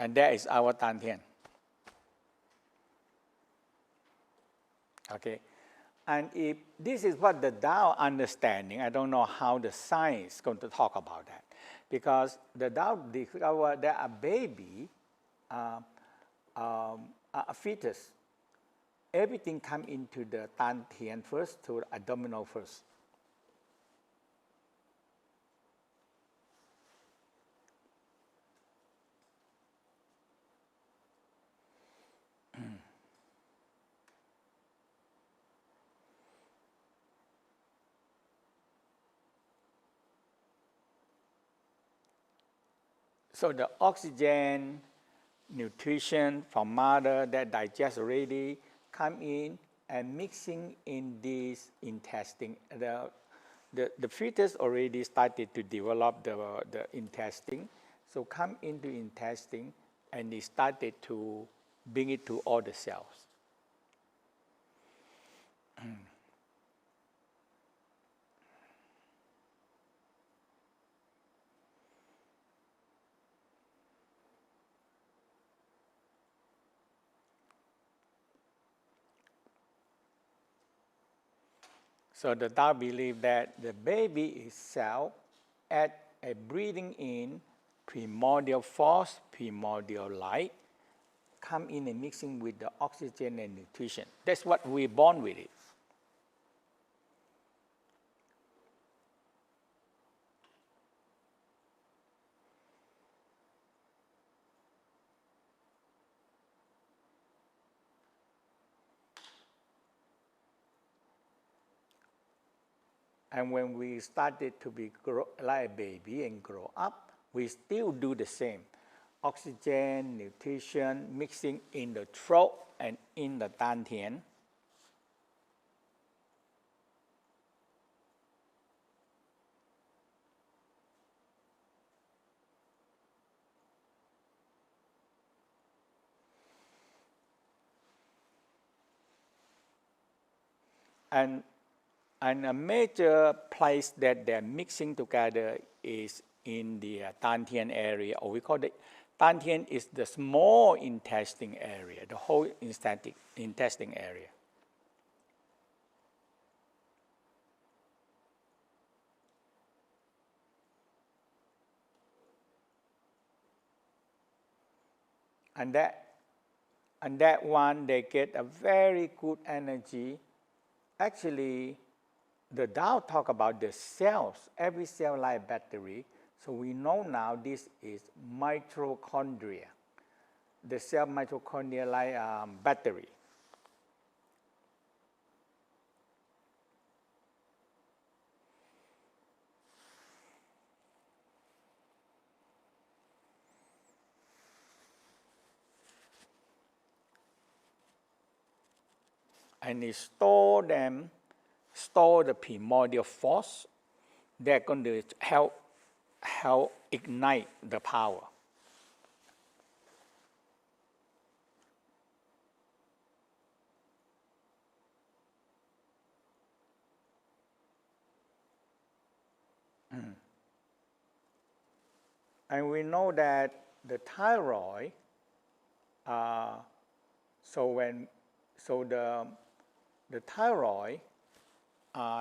And that is our Tan Tien. Okay. And if this is what the Tao understanding, I don't know how the science is going to talk about that. Because the Tao discovered that a baby, a fetus, everything comes into the Tan Tien first, to the abdominal first. So the oxygen, nutrition from mother that digest already come in and mixing in this intestine. The fetus already started to develop the intestine, so come into intestine and it started to bring it to all the cells. So the Tao believe that the baby itself, at a breathing in, primordial force, primordial light, come in and mixing with the oxygen and nutrition. That's what we're born with it. And when we started to be like a baby and grow up, we still do the same. Oxygen, nutrition, mixing in the throat and in the Tan Tien. And a major place that they're mixing together is in the Tan Tien area, or we call it Tan Tien is the small intestine area, the whole intestine area. And that one, they get a very good energy. Actually, the Tao talk about the cells, every cell like a battery. So we know now this is mitochondria. The cell mitochondria like a battery. And it store the primordial force. They're going to help ignite the power. And we know that the thyroid, the thyroid,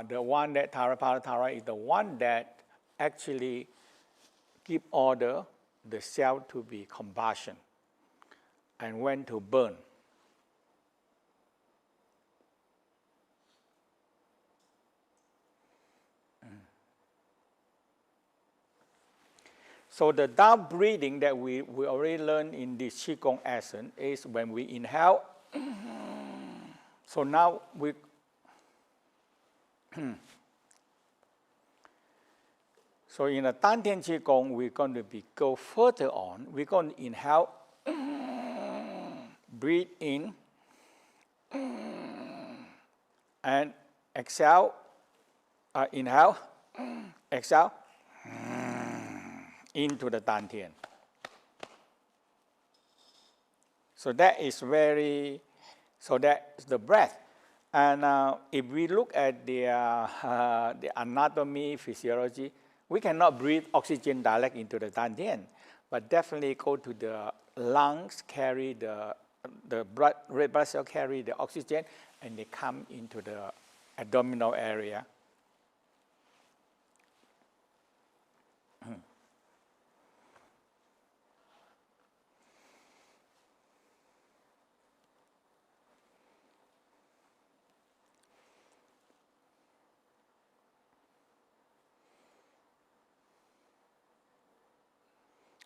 the one that parathyroid is the one that actually give order the cell to be combustion and when to burn. So the Tao breathing that we already learned in this Qigong essence is when we inhale. So now we so in the Tan Tien Qigong, we're going to go further on. We're going to inhale, breathe in, and exhale, inhale, exhale, into the Tan Tien. So that is so that's the breath. And if we look at the anatomy, physiology, we cannot breathe oxygen direct into the Tan Tien, but definitely go to the lungs carry the red blood cell carry the oxygen, and they come into the abdominal area.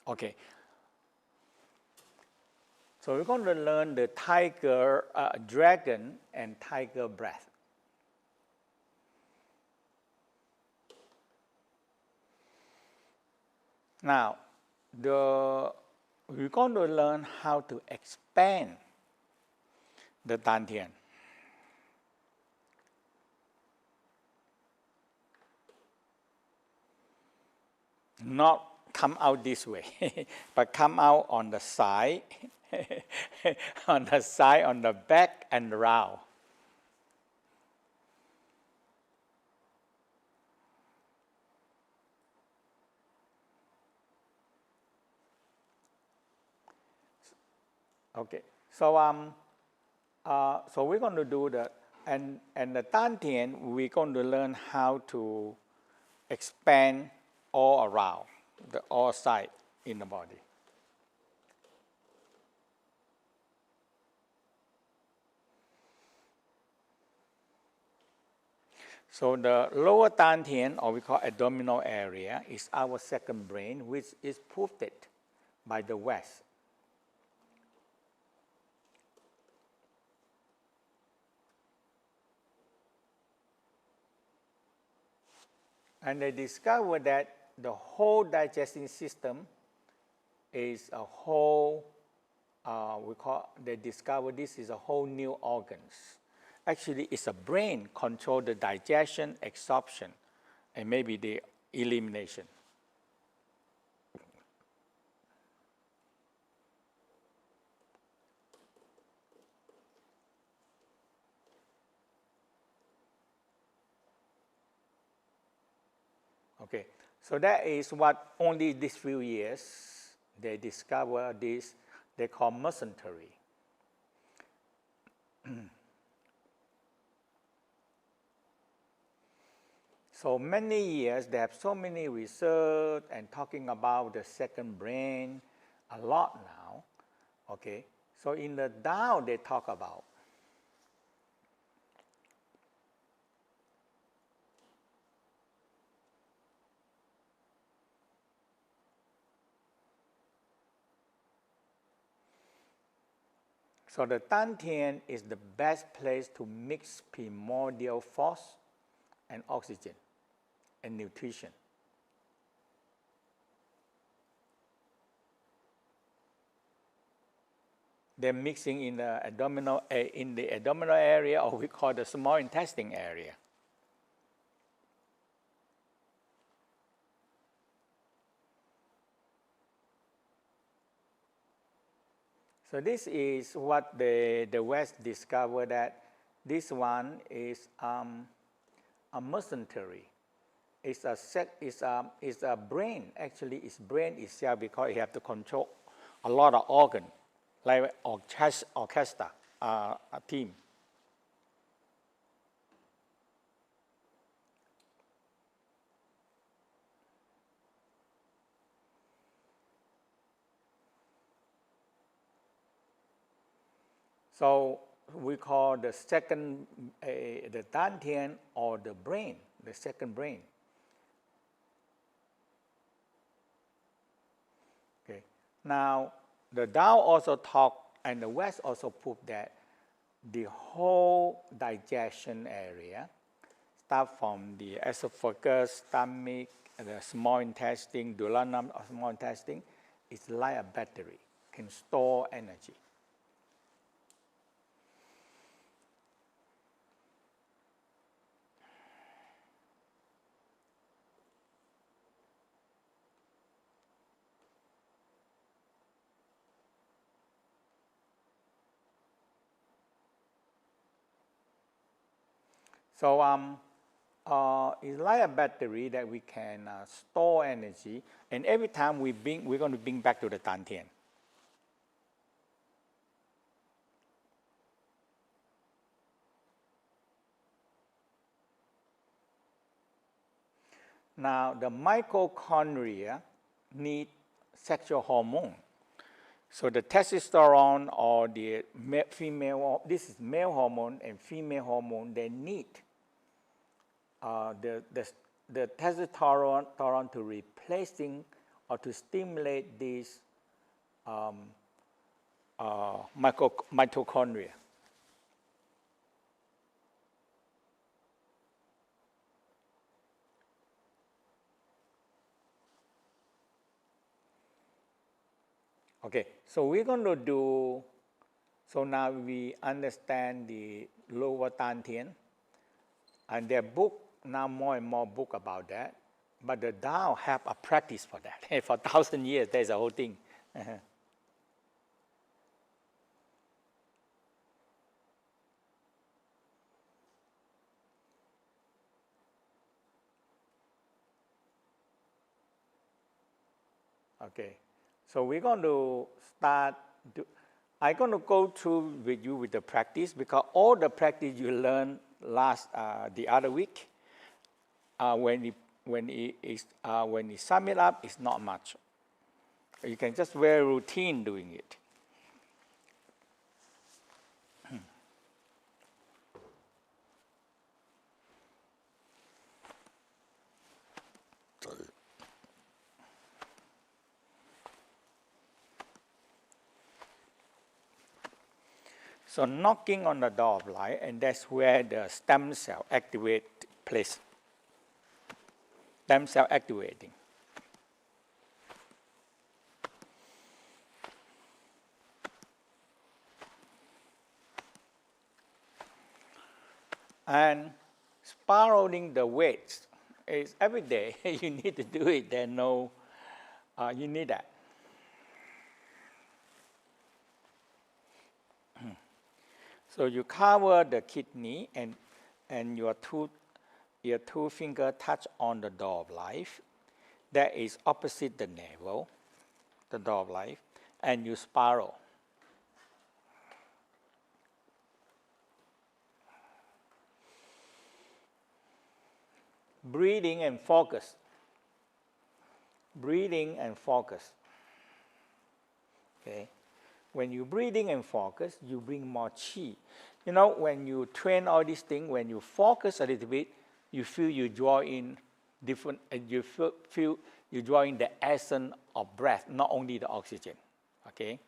Okay. So we're going to learn the tiger, dragon, and tiger breath. Now, we're going to learn how to expand the Tan Tien. Not come out this way, but come out on the side, on the back, and round. Okay, so we're going to do that, and the Tan Tien, we're going to learn how to expand all around, all sides in the body. So the lower Tan Tien, or we call abdominal area, is our second brain, which is proved by the West. And they discovered that the whole digesting system is a whole, they discovered this is a whole new organs. Actually, it's a brain control the digestion, absorption, and maybe the elimination. Okay, so that is what only these few years they discover this, they call mesentery. So many years, they have so many research and talking about the second brain a lot now, okay? So in the Tao, they talk about so the Tan Tien is the best place to mix primordial force and oxygen and nutrition. They're mixing in the abdominal area, or we call the small intestine area. So this is what the West discovered, that this one is a mesentery. It's a brain. Actually, it's brain itself, because you have to control a lot of organ, like orchestra, a team. So we call the second, the Tan Tien, or the brain, the second brain. Okay. Now, the Tao also talk, and the West also proved that the whole digestion area, start from the esophagus, stomach, the small intestine, duodenum, or small intestine, is like a battery, can store energy. So it's like a battery that we can store energy, and every time we're going to bring back to the Tan Tien. Now, the mitochondria need sexual hormone. So the testosterone or the female, this is male hormone and female hormone, they need the testosterone to replacing or to stimulate these mitochondria. Okay, so we're going to do, so now we understand the lower Tan Tien, and their book, now more and more book about that, but the Tao have a practice for that. For 1,000 years, there's a whole thing. Okay, so we're going to start, I'm going to go through with you with the practice, because all the practice you learned the other week, when you sum it up, it's not much. You can just very routine doing it. So knocking on the door of life, and that's where the stem cell activate place. Stem cell activating. And spiraling the weights is every day. You need to do it. There's no, you need that. So you cover the kidney and your two finger touch on the door of life. That is opposite the navel, the door of life, and you spiral. Breathing and focus. Breathing and focus. Okay. When you breathing and focus, you bring more Qi. You know, when you train all these things, when you focus a little bit, you feel you draw in different, you feel you draw in the essence of breath, not only the oxygen. Okay?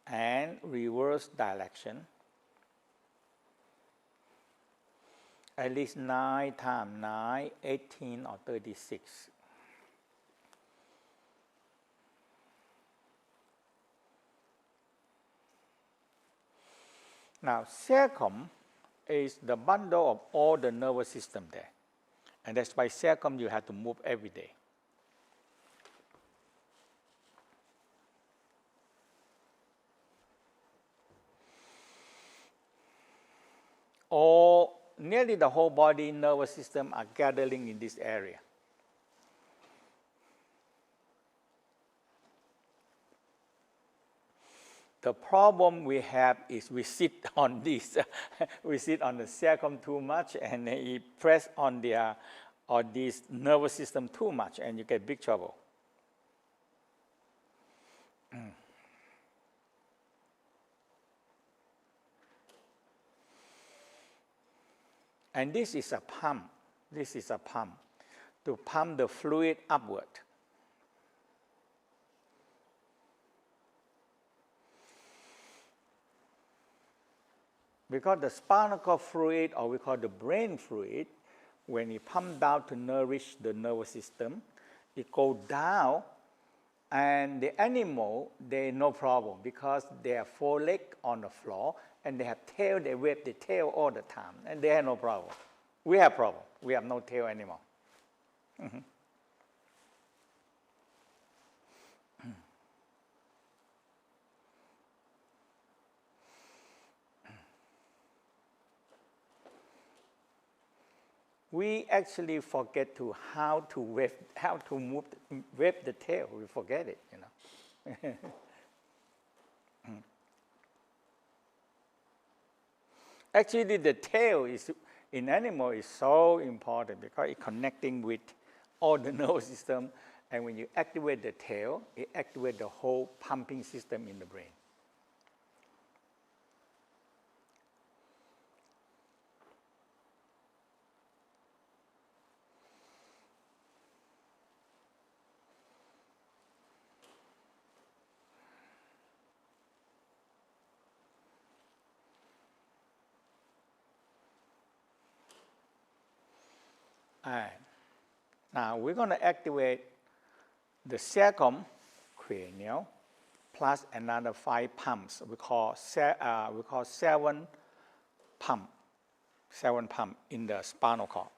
And reverse direction. At least 9 times 9, 18 or 36. Now, circum is the bundle of all the nervous system there. And that's why circum you have to move every day. All, nearly the whole body nervous system are gathering in this area. The problem we have is we sit on this, we sit on the circum too much, and it press on this nervous system too much, and you get big trouble. And this is a pump. This is a pump to pump the fluid upward. Because the spinal cord fluid, or we call the brain fluid, when it pumps down to nourish the nervous system, it goes down, and the animal, they no problem because they have 4 legs on the floor, and they have tail, they wave the tail all the time, and they have no problem. We have problem. We have no tail anymore. we actually forget to how to wave the tail. We forget it, Actually, the tail in animal is so important because it's connecting with all the nervous system. And when you activate the tail, it activates the whole pumping system in the brain. And now we're going to activate the circumcranial plus another 5 pumps. We call 7 pump in the spinal cord.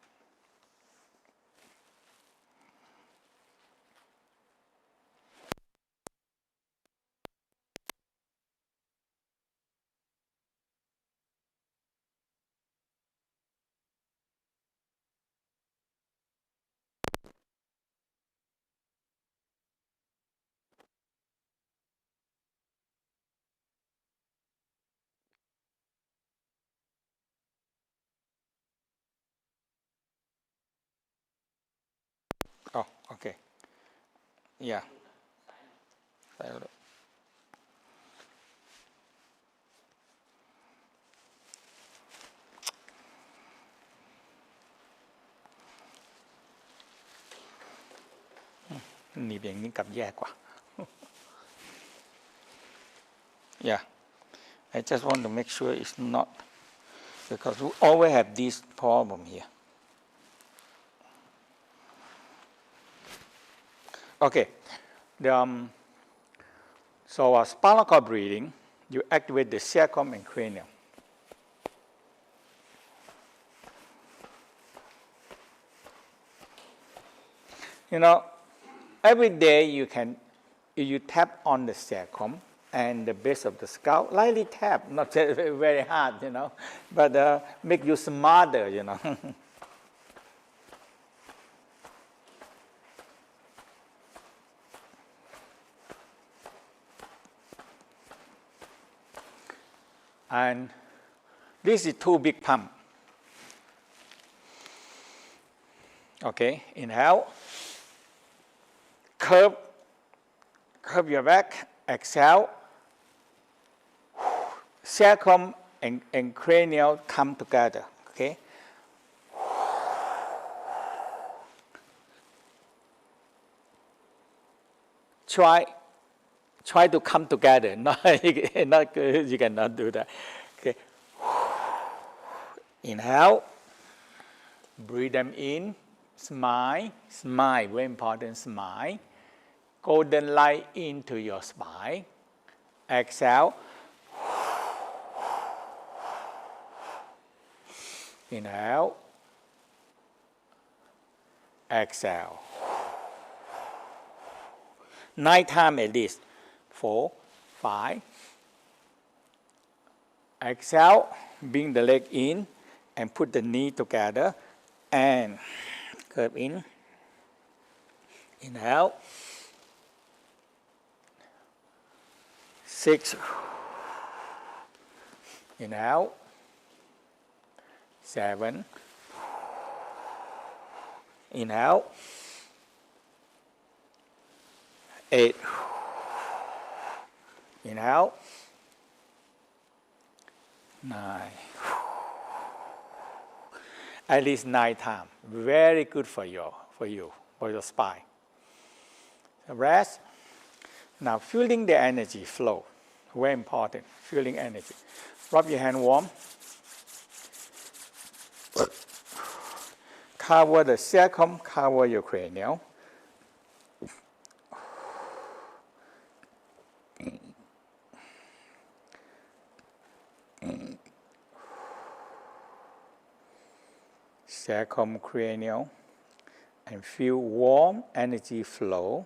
Oh, okay. Yeah. หนีบอย่างนี้กลับแย่กว่า Yeah, I just want to make sure it's not, because we always have this problem here. Okay, so spinal cord breathing, you activate the circum and cranial. Every day you tap on the circum and the base of the skull, lightly tap, not very hard, but make you smarter, And this is 2 big pump. Okay, inhale, curve your back, exhale, circum and cranial come together, okay? Try to come together. You cannot do that. Okay. Inhale, breathe them in, smile, very important, smile. Golden light into your spine. Exhale. Inhale. Exhale. 9 times at least. 4, 5. Exhale. Bring the leg in and put the knee together and curve in. Inhale. 6. Inhale. 7. Inhale. 8. Inhale. 9. At least 9 times. Very good for your spine. Rest. Now feeling the energy flow. Very important. Feeling energy. Rub your hand warm. Cover the circum, cover your cranial. Circumcranial, and feel warm energy flow,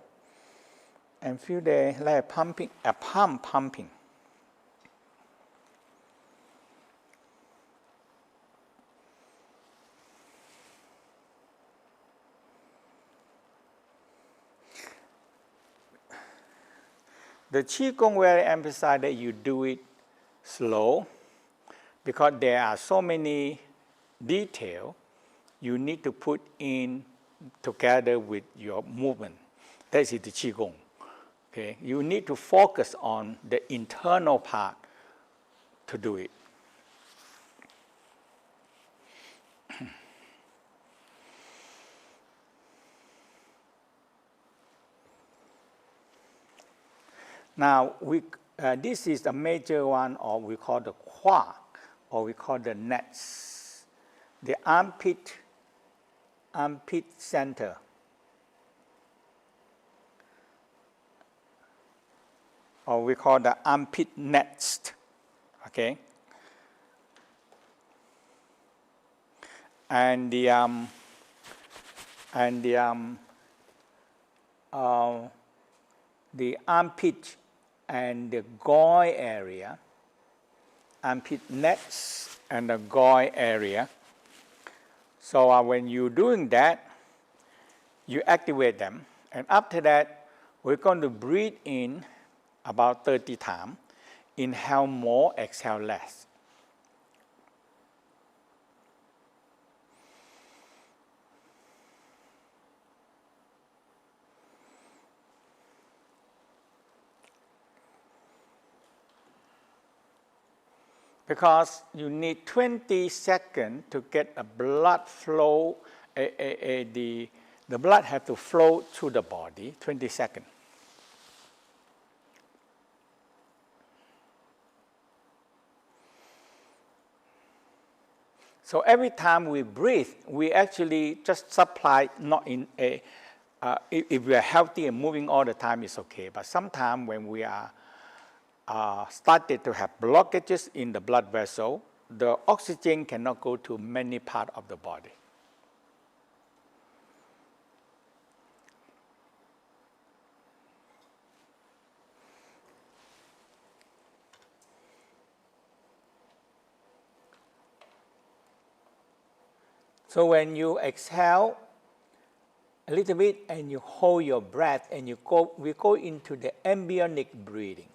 and feel the like pumping, a pump pumping. The Qigong very emphasize that you do it slow because there are so many details you need to put in together with your movement. That is the Qigong. Okay? You need to focus on the internal part to do it. Now, this is a major one, or we call the Qua, or we call the nets. The armpit center. Or we call the armpit nest. Okay? And the armpit and the goi area, armpit nets and the goi area. So when you're doing that, you activate them. And after that, we're going to breathe in about 30 times. Inhale more, exhale less. Because you need 20 seconds to get a blood flow, the blood has to flow through the body, 20 seconds. So every time we breathe, we actually just supply, not in a, if we are healthy and moving all the time, it's okay. But sometimes when we are started to have blockages in the blood vessel, the oxygen cannot go to many parts of the body. So when you exhale a little bit and you hold your breath and we go into the embryonic breathing.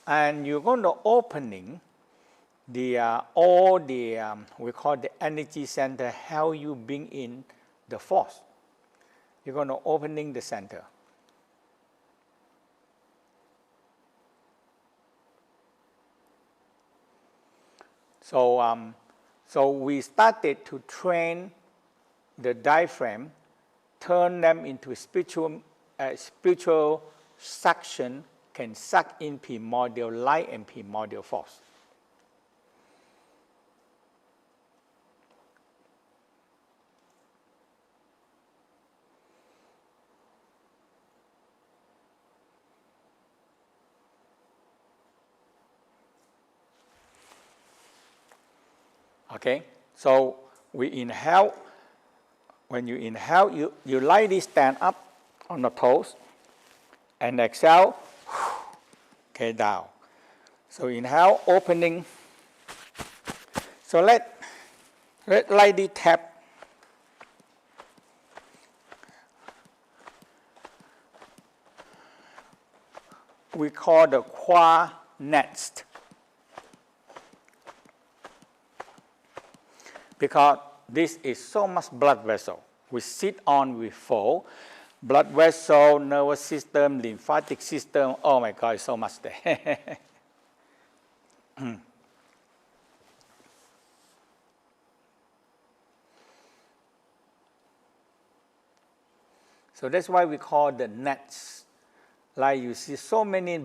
And you're going to opening all the we call the energy center, how you bring in the force. You're going to opening the center. So we started to train the diaphragm, turn them into spiritual suction, can suck in primordial light and primordial force. Okay, so we inhale. When you inhale, you lightly stand up on the toes and exhale, okay, down. So inhale, opening. So let lightly tap. We call the Qua nest. Because this is so much blood vessel. We sit on, we fall. Blood vessel, nervous system, lymphatic system, oh my God, so much there. So that's why we call the nets. Like you see so many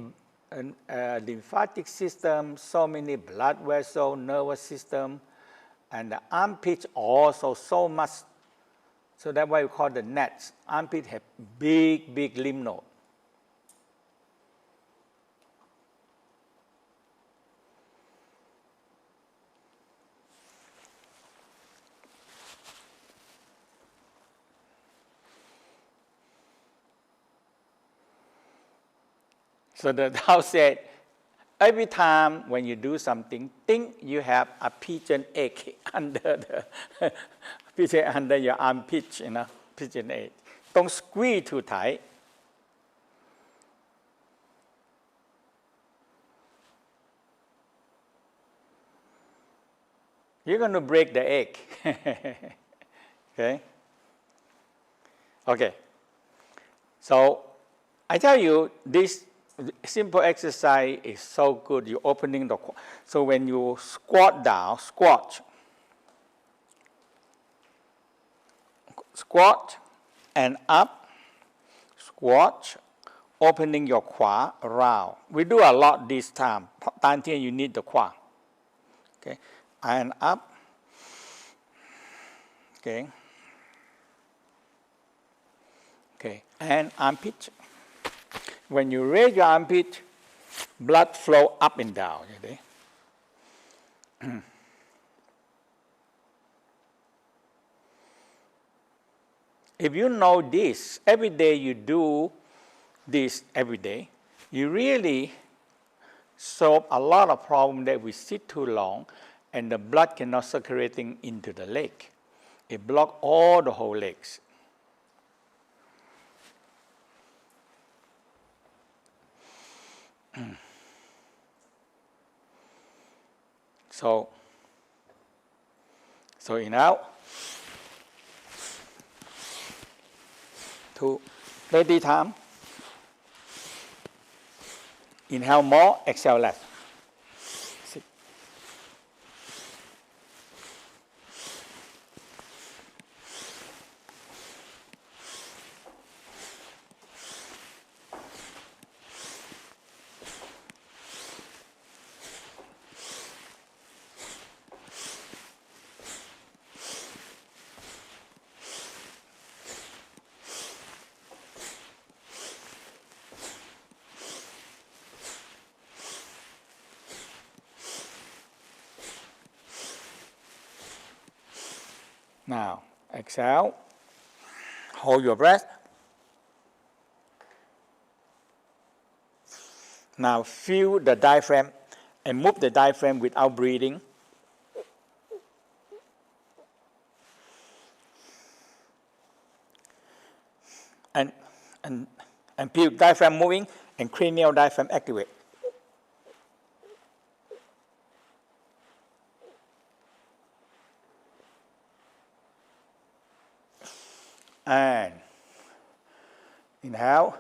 lymphatic system, so many blood vessel, nervous system, and the armpit also so much. So that's why we call the nets. Armpit have big lymph node. So the Tao said, every time when you do something, think you have a pigeon egg under the pigeon under your armpit, pigeon egg. Don't squeeze too tight. You're going to break the egg. Okay? Okay. So I tell you, this simple exercise is so good. You're opening the... So when you squat down, squat and up, squat, opening your qua around. We do a lot this time. Tan Tien, you need the qua. Okay? And up. Okay. Okay. And armpit. When you raise your armpit, blood flow up and down. Okay? If you know this, every day you do this every day, you really solve a lot of problems that we sit too long and the blood cannot circulating into the leg. It blocks all the whole legs. So inhale. 2. Ready time. Inhale more, exhale less. 6. Now, exhale. Hold your breath. Now, feel the diaphragm and move the diaphragm without breathing. And feel diaphragm moving and cranial diaphragm activate. And inhale,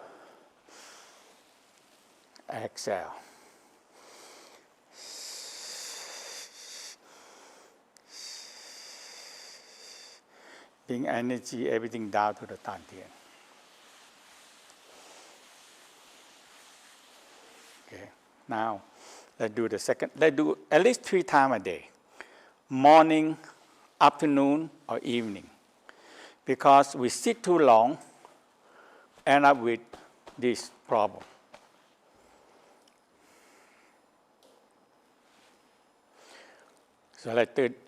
exhale. Bring energy, everything down to the Tan Tien. Okay, now let's do the second. Let's do at least 3 times a day. Morning, afternoon, or evening. Because we sit too long, end up with this problem. So let's do it.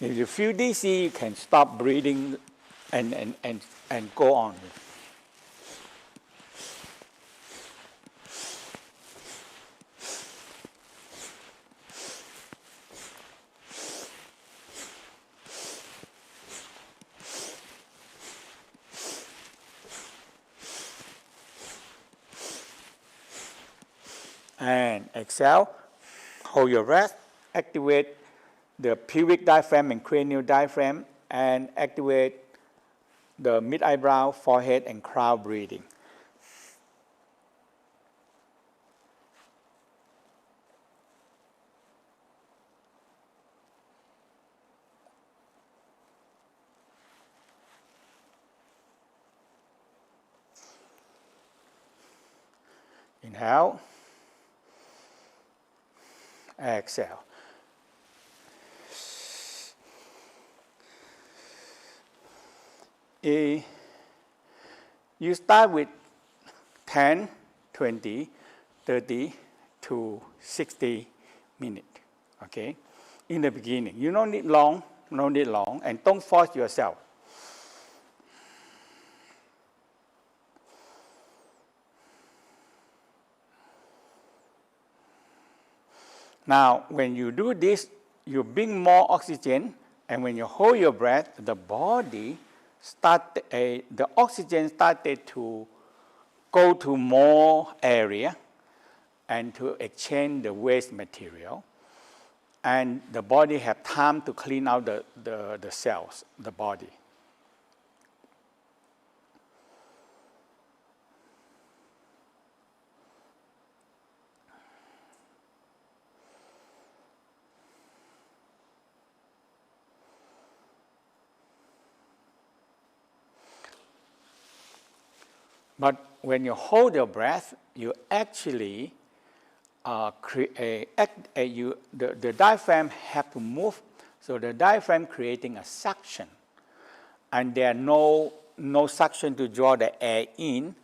If you feel dizzy, you can stop breathing and go on. And exhale, hold your breath, activate the pubic diaphragm and cranial diaphragm, and activate the mid-eyebrow, forehead, and crown breathing. Inhale, exhale. You start with 10, 20, 30 to 60 minutes, okay? In the beginning, you don't need long, and don't force yourself. Now, when you do this, you bring more oxygen, and when you hold your breath, the body the oxygen started to go to more area and to exchange the waste material. And the body have time to clean out the cells, the body. But when you hold your breath, you actually the diaphragm have to move. So the diaphragm creating a suction. And there no suction to draw the air in.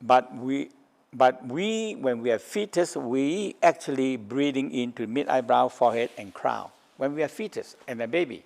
But we, when we are fetus, we actually breathing into mid-eyebrow, forehead, and crown. When we are fetus and a baby.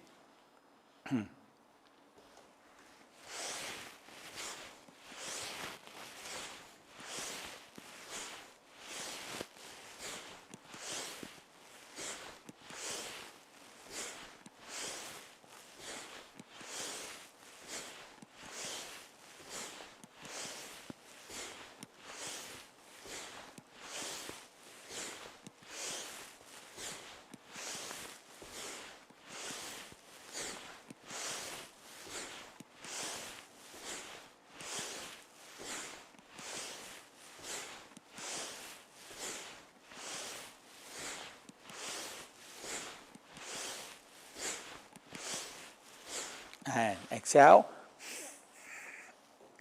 And exhale,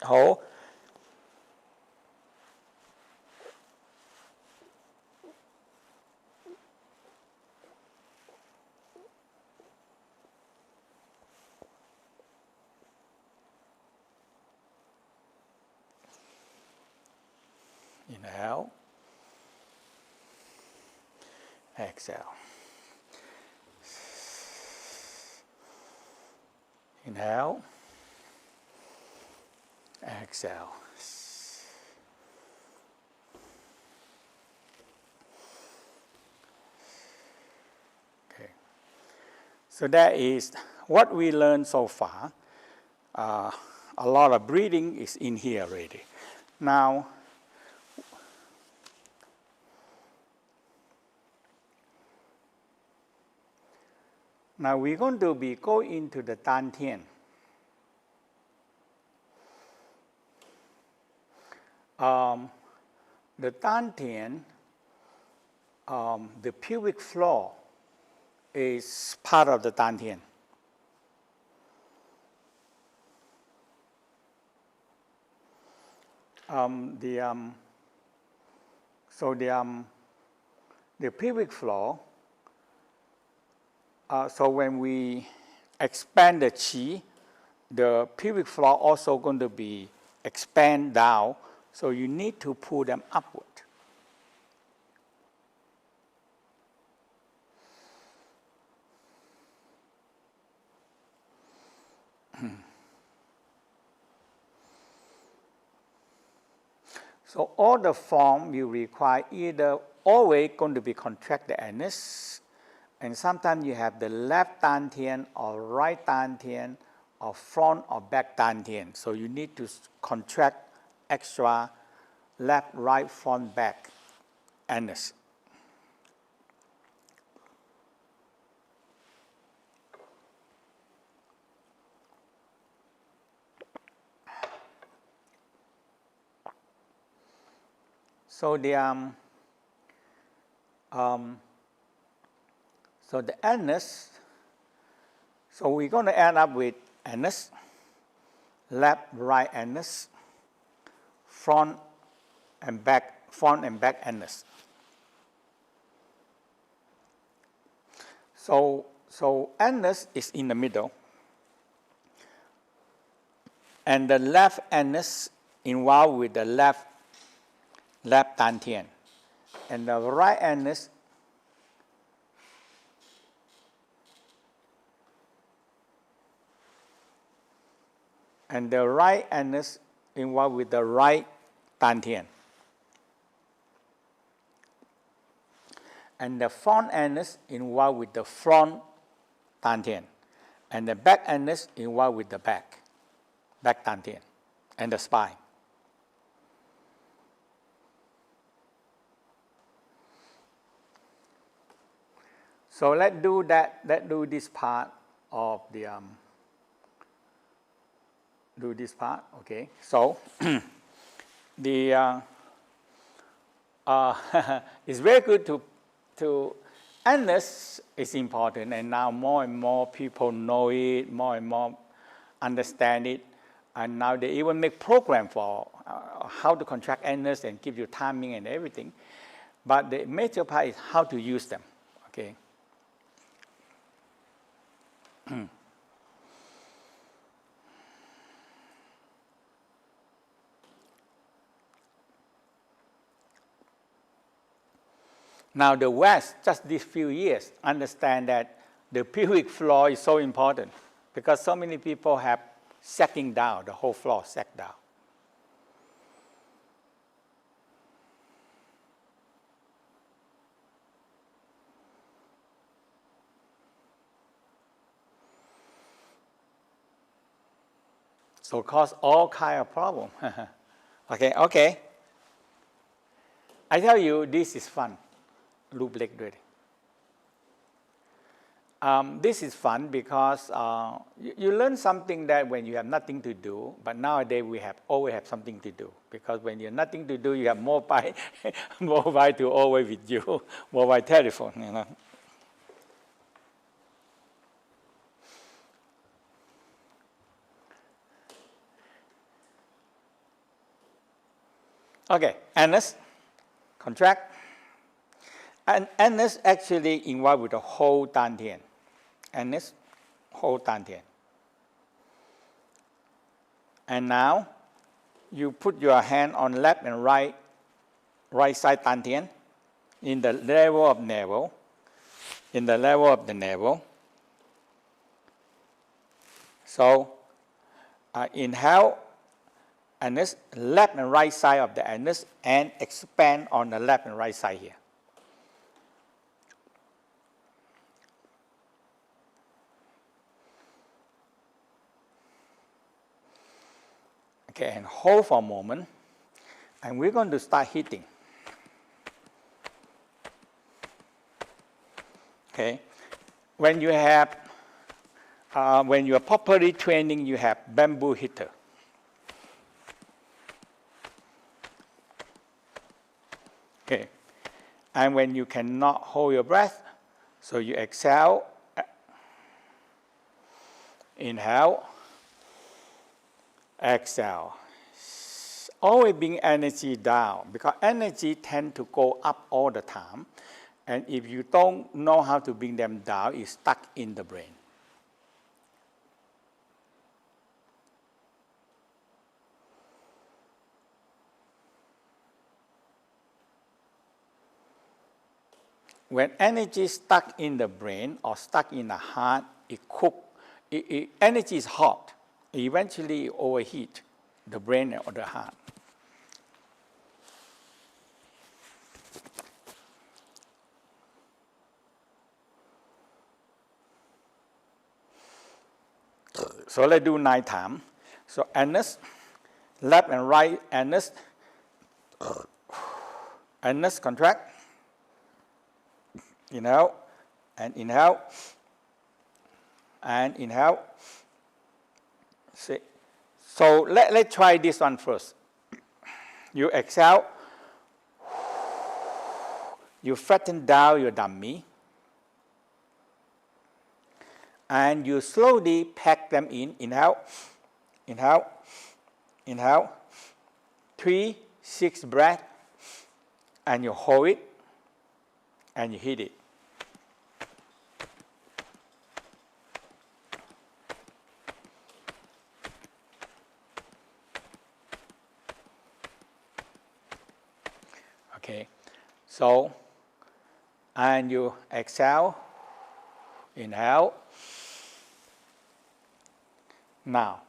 hold. Inhale, exhale. Inhale, exhale. Okay. So that is what we learned so far. A lot of breathing is in here already. Now, we're going to go into the Tan Tien. The Tan Tien, the pubic floor is part of the Tan Tien. The pubic floor. So when we expand the Qi, the pubic floor also going to be expand down. So you need to pull them upward. So all the form you require either always going to be contract the anus, and sometimes you have the left Tan Tien or right Tan Tien or front or back Tan Tien. So you need to contract extra left, right, front, back anus. So the anus, so we're going to end up with anus, left, right anus, front and back anus. So anus is in the middle. And the left anus involved with the left Tan Tien. And the right anus involved with the right Tan Tien. And the front anus involved with the front Tan Tien. And the back anus involved with the back Tan Tien, and the spine. So let's do that. Let's do this part of the do this part. Okay. So the it's very good to anus is important, and now more and more people know it, more and more understand it, and now they even make program for how to contract anus and give you timing and everything. But the major part is how to use them. Okay. Now the West, just these few years, understand that the pelvic floor is so important because so many people have sacking down, the whole floor sacked down. So cause all kind of problem. Okay. I tell you, this is fun. Loop legด้วย This is fun because you learn something that when you have nothing to do, but nowadays we always have something to do, because when you have nothing to do, you have mobile to always with you, mobile telephone, you know. Okay, anus, contract. And anus actually involved with the whole Tan Tien. Anus, whole Tan Tien. And now, you put your hand on left and right side Tan Tien in the level of navel, in the level of the navel. So, inhale, anus, left and right side of the anus, and expand on the left and right side here. Okay, and hold for a moment, and we're going to start hitting. Okay, when you are properly training, you have bamboo hitter. Okay, and when you cannot hold your breath, so you exhale, inhale, exhale. Always bring energy down, because energy tends to go up all the time, and if you don't know how to bring them down, it's stuck in the brain. When energy is stuck in the brain or stuck in the heart, energy is hot. Eventually, it overheat the brain or the heart. So let's do 9 times. So anus, left and right anus, anus contract. Inhale, and inhale, and inhale. See. So let's try this one first. You exhale, you flatten down your dummy, and you slowly pack them in. Inhale, inhale, inhale, 3, 6 breaths, and you hold it, and you hit it. Okay, so, and you exhale, inhale. Now,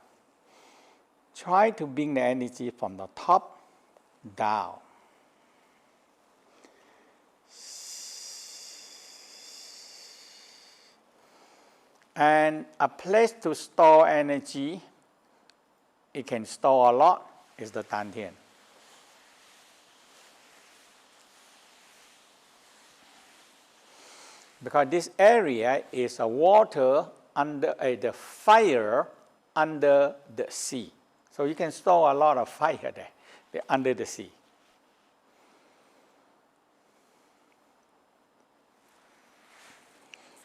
try to bring the energy from the top down. And a place to store energy, it can store a lot, is the Tan Tien. Because this area is a water under the fire under the sea. So you can store a lot of fire there under the sea.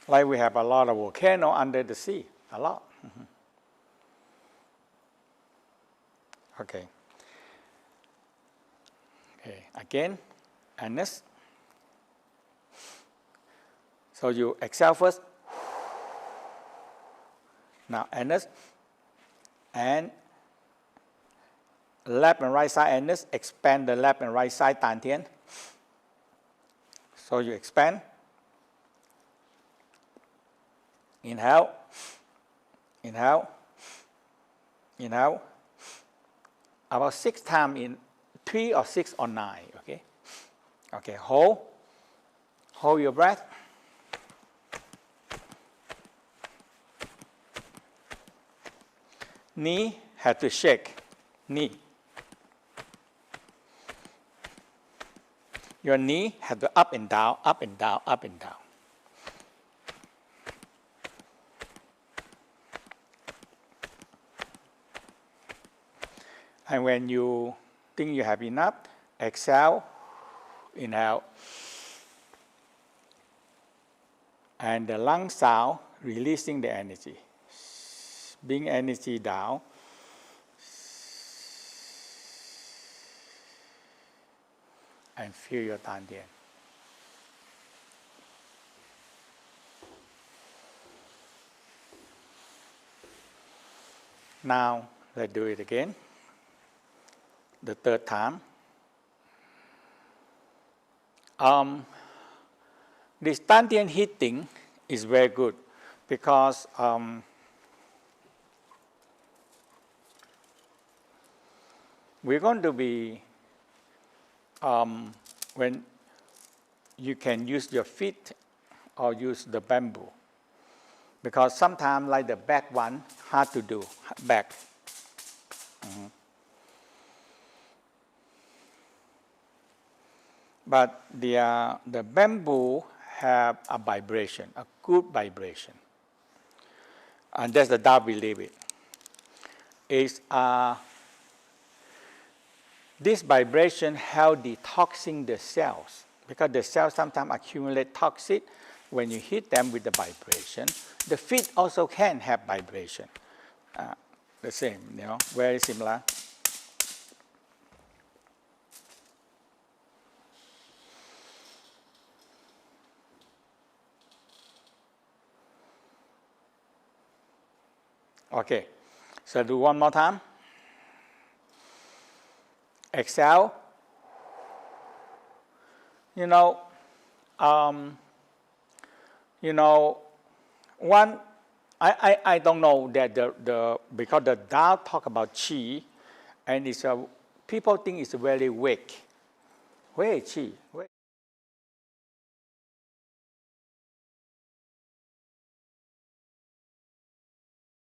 Like we have a lot of volcano under the sea, a lot. Okay. Okay, again, awareness. So you exhale first. Now awareness. And left and right side awareness, expand the left and right side Tan Tien. So you expand. Inhale, inhale, inhale. About 6 times in 3 or 6 or 9, okay? Okay, hold your breath. Knee have to shake, knee. Your knee have to up and down, up and down, up and down. And when you think you have enough, exhale, inhale. And the lung sound, releasing the energy. Bring energy down. And feel your Tan Tien. Now, let's do it again. The third time. This Tan Tien hitting is very good because we're going to be, when you can use your feet or use the bamboo. Because sometimes like the back one, hard to do, back. But the bamboo have a vibration, a good vibration. And that's the Tao believe it. It's, this vibration help detoxing the cells. Because the cells sometimes accumulate toxic. When you hit them with the vibration, the feet also can have vibration. The same, you know, very similar. Okay, so do one more time. Exhale. You know, one, I don't know that because the Tao talk about Qi, and it's people think it's very weak. Where is Qi? Where?